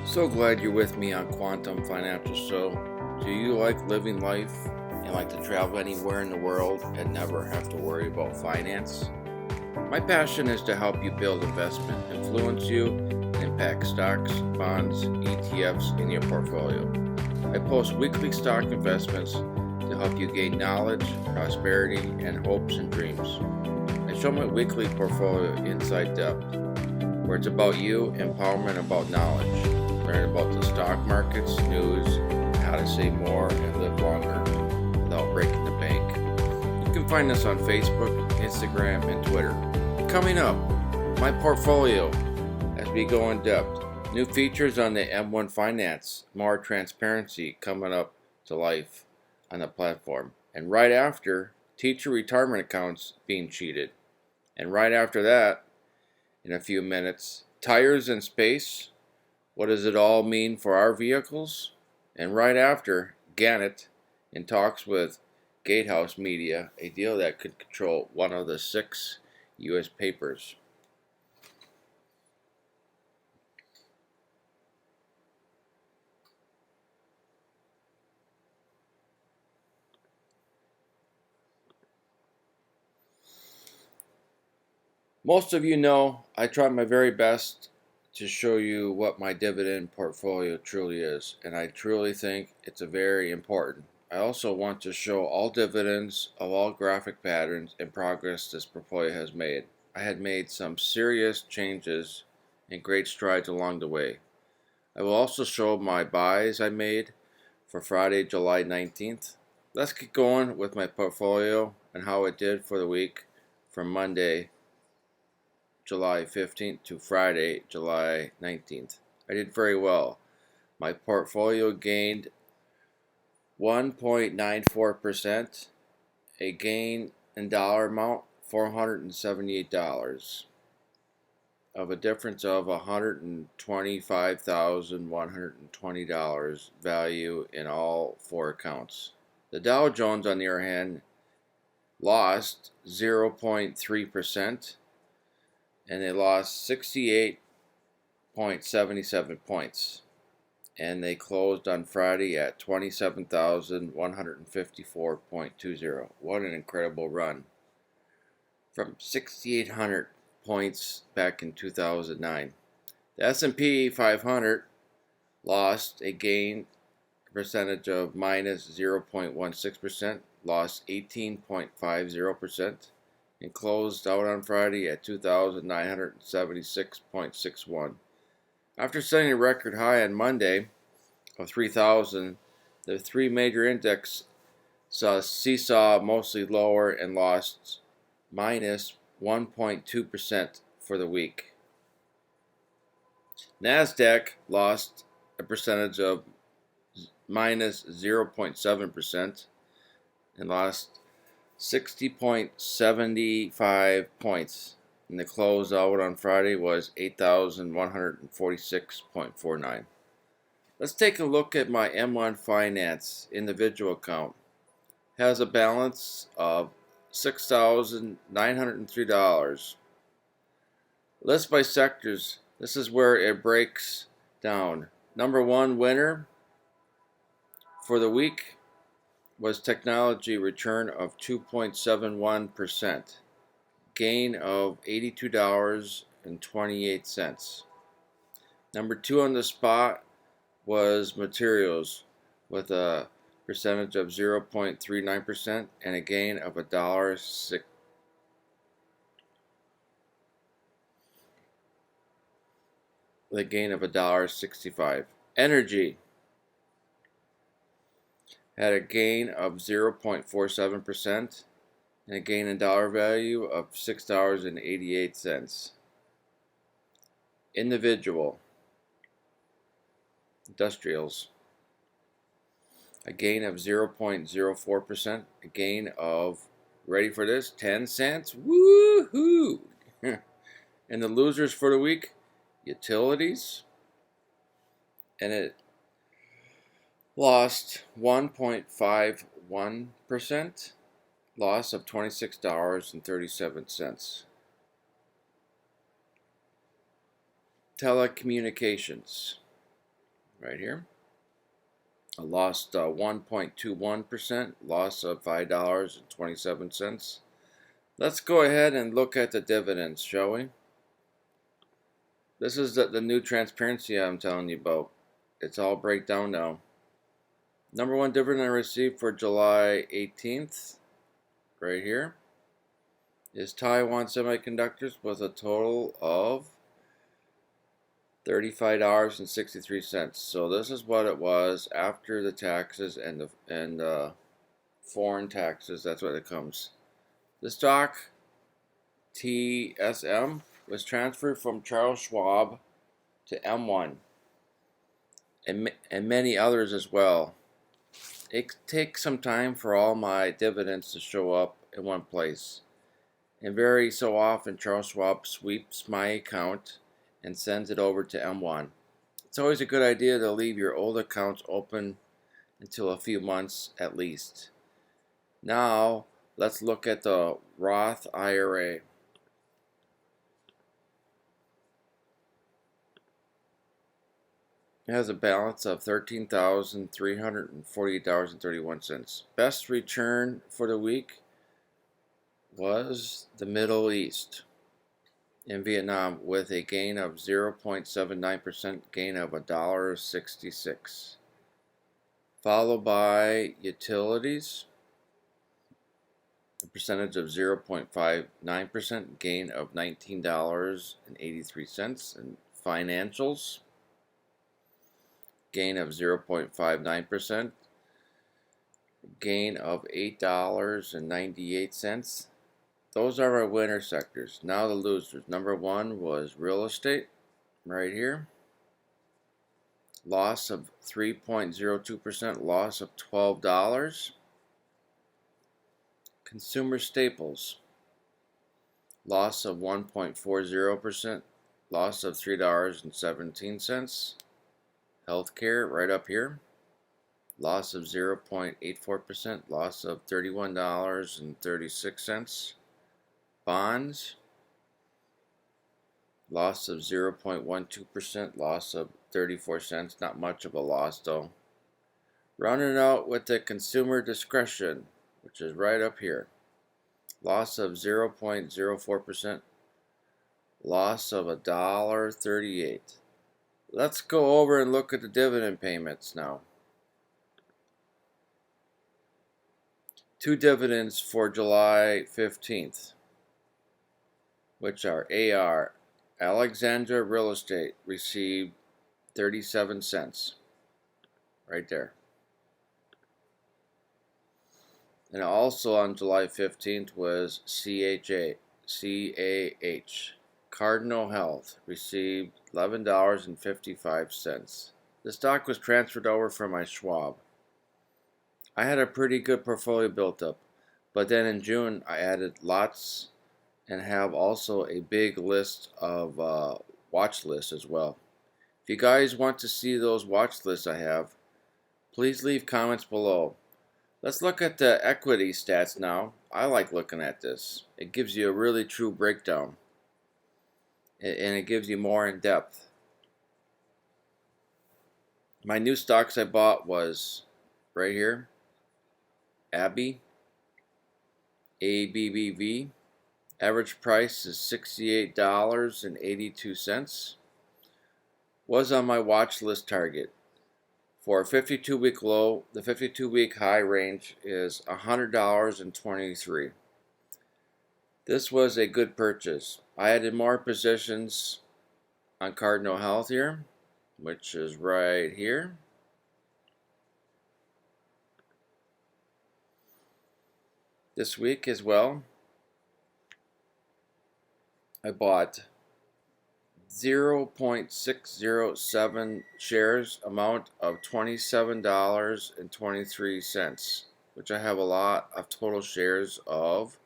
So glad you're with me on Quantum Financial Show. Do you like living life and like to travel anywhere in the world and never have to worry about finance? My passion is to help you build investment, influence you, and impact stocks, bonds, ETFs in your portfolio. I post weekly stock investments to help you gain knowledge, prosperity, and hopes and dreams. I show my weekly portfolio inside depth, where it's about you, empowerment about knowledge. Learn about the stock markets, news, how to save more and live longer without breaking the bank. You can find us on Facebook, Instagram, and Twitter. Coming up, my portfolio as we go in depth. New features on the M1 Finance, more transparency coming up to life on the platform. And right after, teacher retirement accounts being cheated. And right after that, in a few minutes, tires in space. What does it all mean for our vehicles? And right after, Gannett in talks with Gatehouse Media, a deal that could control one of the 6 U.S. papers. Most of you know I try my very best to show you what my dividend portfolio truly is, and I truly think it's a very important. I also want to show all dividends of all graphic patterns and progress this portfolio has made. I had made some serious changes and great strides along the way. I will also show my buys I made for Friday, July 19th. Let's get going with my portfolio and how it did for the week from Monday, July 15th to Friday, July 19th. I did very well. My portfolio gained 1.94%, a gain in dollar amount $478, of a difference of $125,120 value in all 4 accounts. The Dow Jones, on the other hand, lost 0.3%. and they lost 68.77 points. And they closed on Friday at 27,154.20. What an incredible run. From 6,800 points back in 2009. The S&P 500 lost a gain percentage of minus 0.16%, lost 18.50%. and closed out on Friday at 2,976.61. After setting a record high on Monday of 3,000, the 3 major index saw seesaw mostly lower and lost minus 1.2% for the week. NASDAQ lost a percentage of minus 0.7% and lost 60.75 points, and the close out on Friday was 8,146.49. Let's take a look at my M1 Finance individual account. It has a balance of $6,903. List by sectors. This is where it breaks down. Number 1 winner for the week was technology, return of 2.71%, gain of $82.28. Number 2 on the spot was materials with a percentage of 0.39% and a gain of $1.06. The gain of $1.65. Energy had a gain of 0.47% and a gain in dollar value of $6.88. Individual industrials, a gain of 0.04%, a gain of, ready for this, 10 cents. Woohoo! And the losers for the week, utilities, and it lost 1.51%, loss of $26.37. Telecommunications, right here. I lost 1.21%, loss of $5.27. Let's go ahead and look at the dividends, shall we? This is the new transparency I'm telling you about. It's all breakdown now. Number one dividend I received for July 18th, right here, is Taiwan Semiconductors with a total of $35.63. So this is what it was after the taxes and the foreign taxes. That's what it comes. The stock TSM was transferred from Charles Schwab to M1 and many others as well. It takes some time for all my dividends to show up in one place. And very so often Charles Schwab sweeps my account and sends it over to M1. It's always a good idea to leave your old accounts open until a few months at least. Now, let's look at the Roth IRA. It has a balance of $13,348.31. Best return for the week was the Middle East in Vietnam with a gain of 0.79%, gain of $1.66. Followed by utilities, a percentage of 0.59%, gain of $19.83. And financials, gain of 0.59%, gain of $8.98. Those are our winner sectors. Now the losers. Number one was real estate, right here. Loss of 3.02%, loss of $12. Consumer staples, loss of 1.40%, loss of $3.17. Healthcare, right up here, loss of 0.84%, loss of $31.36. Bonds, loss of 0.12%, loss of 34 cents. Not much of a loss though. Rounding out with the consumer discretion, which is right up here, loss of 0.04%, loss of $1.38. Let's go over and look at the dividend payments now. Two dividends for July 15th, which are AR, Alexandra Real Estate, received 37 cents. Right there. And also on July 15th was CAH, Cardinal Health, received $11.55. The stock was transferred over from my Schwab. I had a pretty good portfolio built up, but then in June I added lots and have also a big list of watch lists as well. If you guys want to see those watch lists I have, please leave comments below. Let's look at the equity stats now. I like looking at this. It gives you a really true breakdown, and it gives you more in depth. My new stocks I bought was right here, ABBV. Average price is $68.82. Was on my watch list target. For a 52-week low, the 52-week high range is $100.23. This was a good purchase. I added more positions on Cardinal Health here, which is right here. This week as well, I bought 0.607 shares, amount of $27.23, which I have a lot of total shares of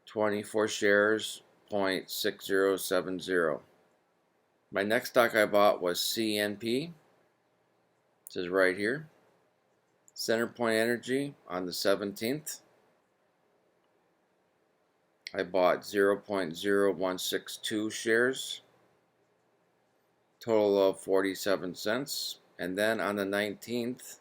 24 shares, 0.6070. My next stock I bought was CNP. This is right here. CenterPoint Energy on the 17th. I bought 0.0162 shares. total of 47 cents. And then on the 19th,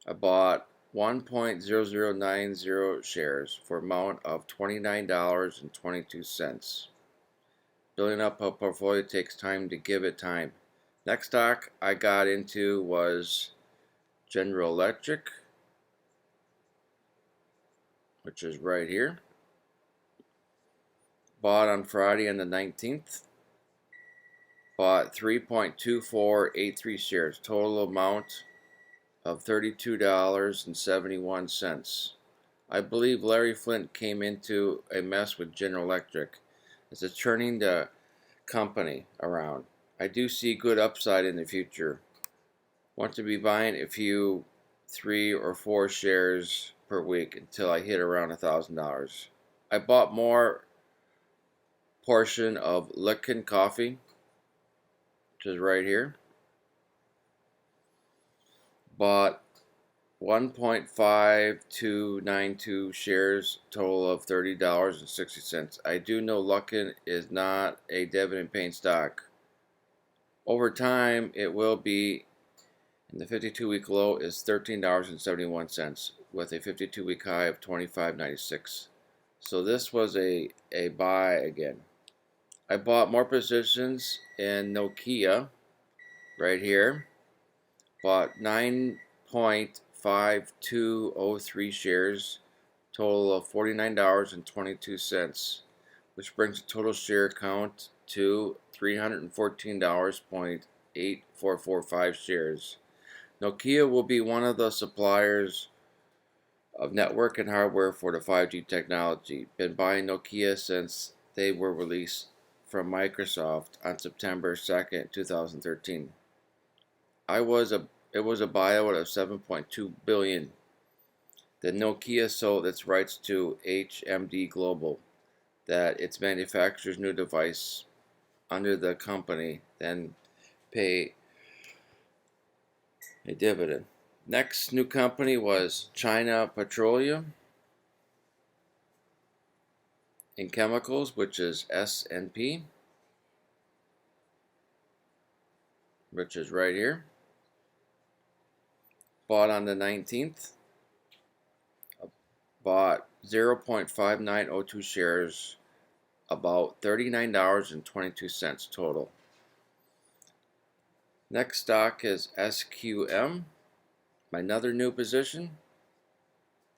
I bought 1.0090 shares for amount of $29.22. Building up a portfolio takes time to give it time. Next stock I got into was General Electric, which is right here. Bought on Friday on the 19th. Bought 3.2483 shares. Total amount of $32.71. I believe Larry Flint came into a mess with General Electric as it's turning the company around. I do see good upside in the future. Want to be buying a few 3 or 4 shares per week until I hit around $1,000. I bought more portion of Luckin Coffee, which is right here. Bought 1.5292 shares, total of $30.60. I do know Luckin is not a dividend paying stock. Over time, it will be, and the 52-week low is $13.71 with a 52-week high of $25.96. So this was a buy again. I bought more positions in Nokia right here. Bought 9.5203 shares, total of $49.22, which brings the total share count to $314.8445 shares. Nokia will be one of the suppliers of network and hardware for the 5G technology. Been buying Nokia since they were released from Microsoft on September 2nd, 2013. It was a buyout of $7.2 billion. Then Nokia sold its rights to HMD Global, that its manufactures new device under the company, then pay a dividend. Next new company was China Petroleum in Chemicals, which is S&P, which is right here. Bought on the 19th. Bought 0.5902 shares, about $39.22 total. Next stock is SQM, another new position,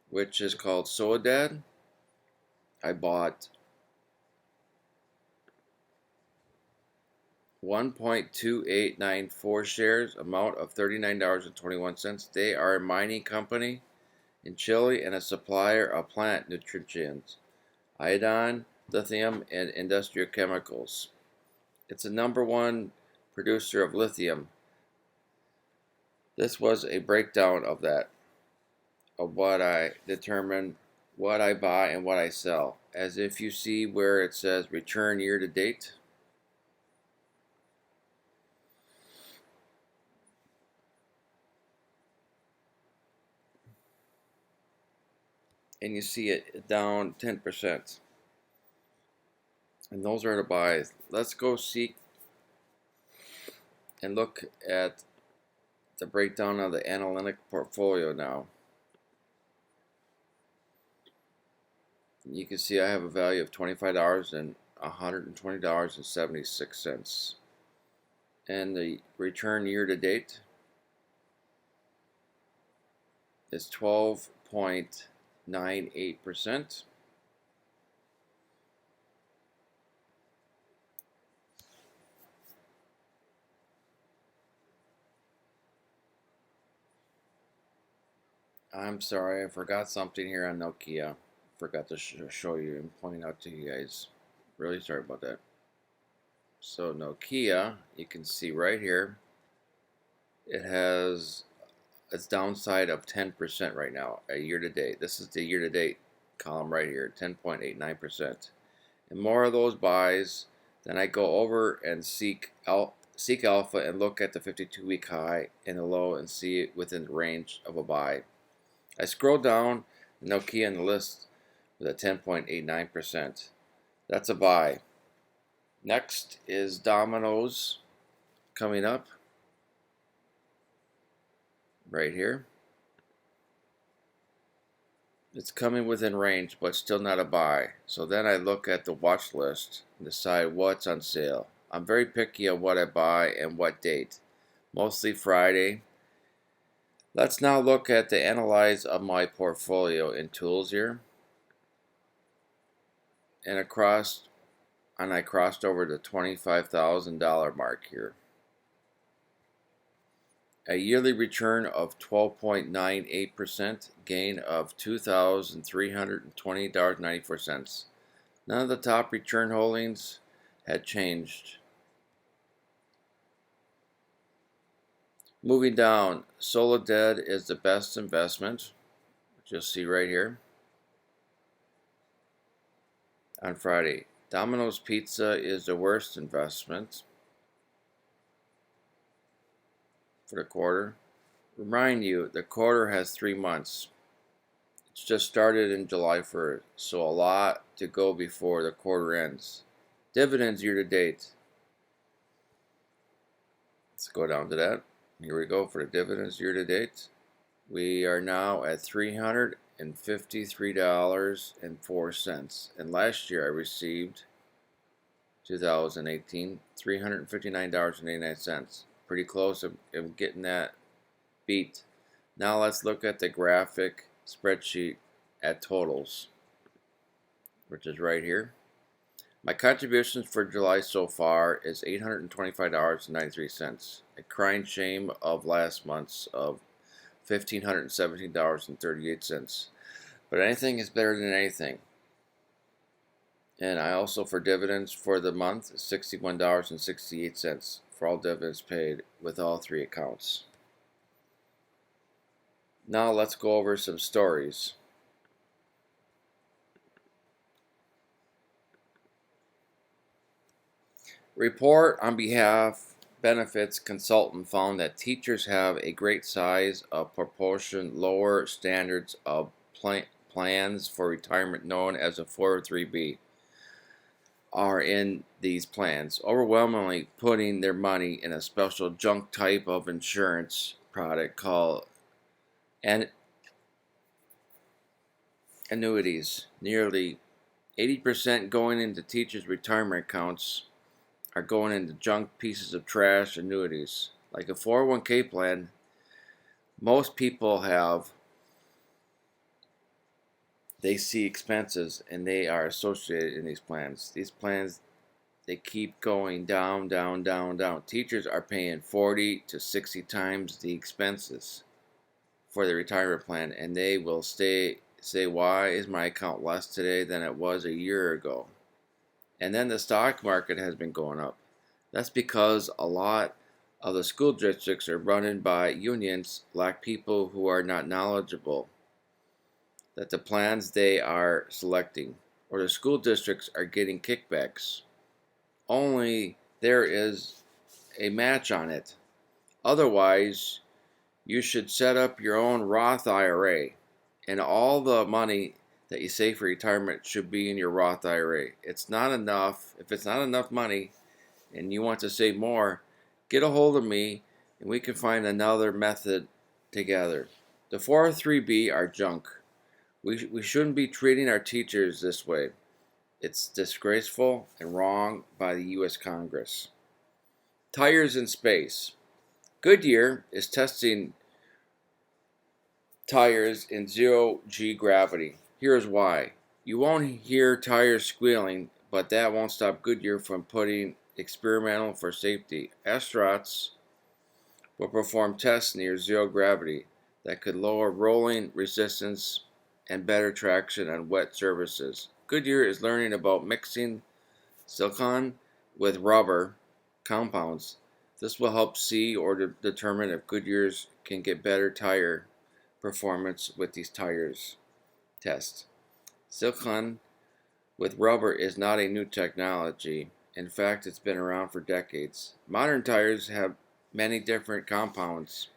which is called Soledad. I bought 1.2894 shares, amount of $39.21. They are a mining company in Chile and a supplier of plant nutrients, iodine, lithium, and industrial chemicals. It's the #1 producer of lithium. This was a breakdown of that, of what I determine, what I buy and what I sell. As if you see where it says return year to date, and you see it down 10%. And those are the buys. Let's go seek and look at the breakdown of the analytic portfolio now. You can see I have a value of $25 and $120.76. And the return year to date is 12.98%. I'm sorry, I forgot something here on Nokia. Forgot to show you and point out to you guys. Really sorry about that. So Nokia, you can see right here, it has its downside of 10% right now, a year to date. This is the year to date column right here, 10.89%. And more of those buys, then I go over and seek alpha and look at the 52-week high and the low and see it within the range of a buy. I scroll down Nokia in the list with a 10.89%. That's a buy. Next is Domino's coming up right here. It's coming within range, but still not a buy. So then I look at the watch list and decide what's on sale. I'm very picky on what I buy and what date. Mostly Friday. Let's now look at the analyze of my portfolio in tools here. And I crossed over the $25,000 mark here. A yearly return of 12.98%, gain of $2,320.94. None of the top return holdings had changed. Moving down, Soledad is the best investment, which you'll see right here on Friday. Domino's Pizza is the worst investment for the quarter. Remind you, the quarter has 3 months. It's just started in July 1st, so a lot to go before the quarter ends. Dividends year to date. Let's go down to that. Here we go for the dividends year to date. We are now at $353.04. And last year I received 2018, $359.89. Pretty close. I'm getting that beat. Now let's look at the graphic spreadsheet at totals, which is right here. My contributions for July so far is $825.93. A crying shame of last month's of $1,517.38. But anything is better than anything. And I also, for dividends for the month, $61.68 for all dividends paid with all 3 accounts. Now let's go over some stories. Report on behalf benefits consultant found that teachers have a great size of proportion lower standards of plans for retirement known as a 403B are in these plans, overwhelmingly putting their money in a special junk type of insurance product called annuities. Nearly 80% going into teachers' retirement accounts are going into junk pieces of trash annuities. Like a 401k plan, most people have, they see expenses and they are associated in these plans. These plans, they keep going down, down, down, down. Teachers are paying 40 to 60 times the expenses for the retirement plan, and they will say, why is my account less today than it was a year ago? And then the stock market has been going up. That's because a lot of the school districts are run by unions, like people who are not knowledgeable that the plans they are selecting, or the school districts are getting kickbacks. Only there is a match on it. Otherwise, you should set up your own Roth IRA, and all the money that you save for retirement should be in your Roth IRA. It's not enough. If it's not enough money and you want to save more, get a hold of me and we can find another method together. The 403B are junk. We shouldn't be treating our teachers this way. It's disgraceful and wrong by the U.S. Congress. Tires in space. Goodyear is testing tires in 0G gravity. Here's why. You won't hear tires squealing, but that won't stop Goodyear from putting experimental for safety. Astronauts will perform tests near zero gravity that could lower rolling resistance and better traction on wet surfaces. Goodyear is learning about mixing silicon with rubber compounds. This will help see or determine if Goodyear's can get better tire performance with these tires test. Silicon with rubber is not a new technology. In fact, it's been around for decades. Modern tires have many different compounds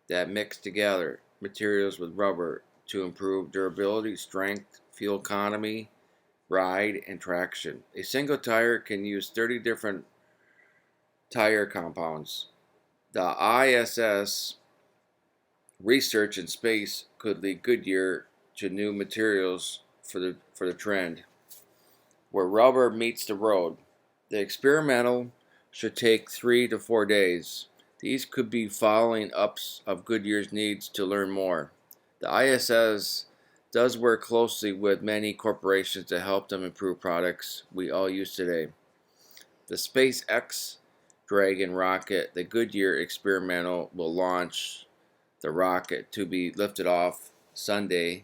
that mix together materials with rubber to improve durability, strength, fuel economy, ride, and traction. A single tire can use 30 different tire compounds. The ISS research in space could lead Goodyear to new materials for the trend. Where rubber meets the road. The experimental should take 3 to 4 days. These could be following ups of Goodyear's needs to learn more. The ISS does work closely with many corporations to help them improve products we all use today. The SpaceX Dragon rocket, the Goodyear experimental, will launch the rocket to be lifted off Sunday,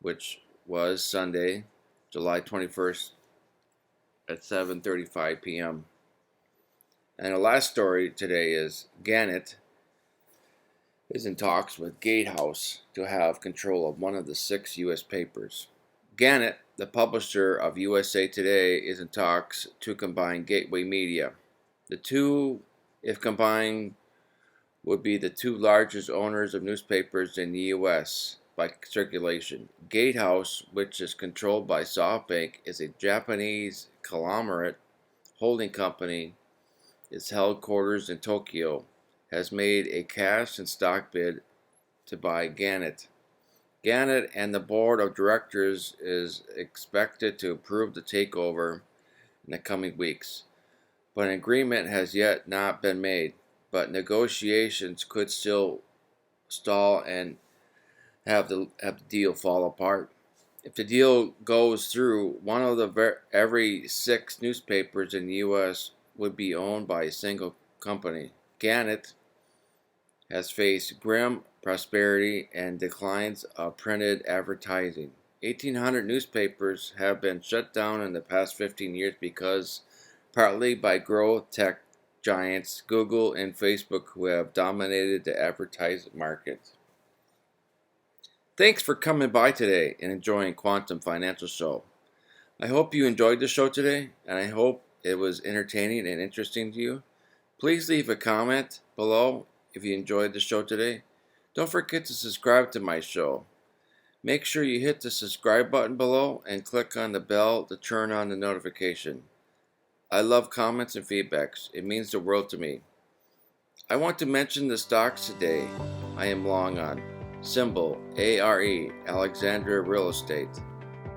which was Sunday, July 21st at 7:35 p.m. And the last story today is Gannett is in talks with Gatehouse to have control of one of the 6 U.S. papers. Gannett, the publisher of USA Today, is in talks to combine Gateway Media. The two, if combined, would be the 2 largest owners of newspapers in the U.S. by circulation. Gatehouse, which is controlled by SoftBank, is a Japanese conglomerate holding company. Its headquarters in Tokyo has made a cash and stock bid to buy Gannett. Gannett and the board of directors is expected to approve the takeover in the coming weeks, but an agreement has yet not been made. But negotiations could still stall and have the deal fall apart. If the deal goes through, one of the every 6 newspapers in the U.S. would be owned by a single company. Gannett has faced grim prosperity and declines of printed advertising. 1,800 newspapers have been shut down in the past 15 years because partly by growth tech giants Google and Facebook, who have dominated the advertising market. Thanks for coming by today and enjoying Quantum Financial Show. I hope you enjoyed the show today, and I hope it was entertaining and interesting to you. Please leave a comment below if you enjoyed the show today. Don't forget to subscribe to my show. Make sure you hit the subscribe button below and click on the bell to turn on the notification. I love comments and feedbacks. It means the world to me. I want to mention the stocks today I am long on. Symbol ARE, Alexandria Real Estate.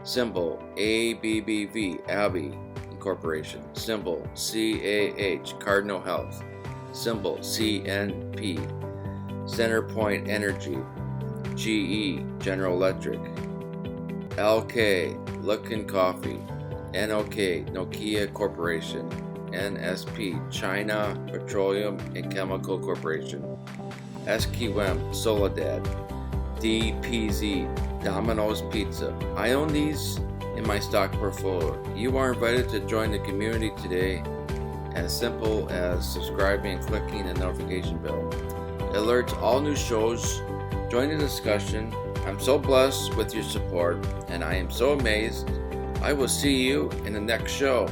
Symbol ABBV, Abbey Incorporation. Symbol CAH, Cardinal Health. Symbol CNP, Centerpoint Energy. GE, General Electric. LK, Luckin Coffee. NOK, Nokia Corporation. NSP, China Petroleum and Chemical Corporation. SQM, Soledad. DPZ, Domino's Pizza. I own these in my stock portfolio. You are invited to join the community today, as simple as subscribing and clicking the notification bell. It alerts all new shows. Join the discussion. I'm so blessed with your support, and I am so amazed. I will see you in the next show.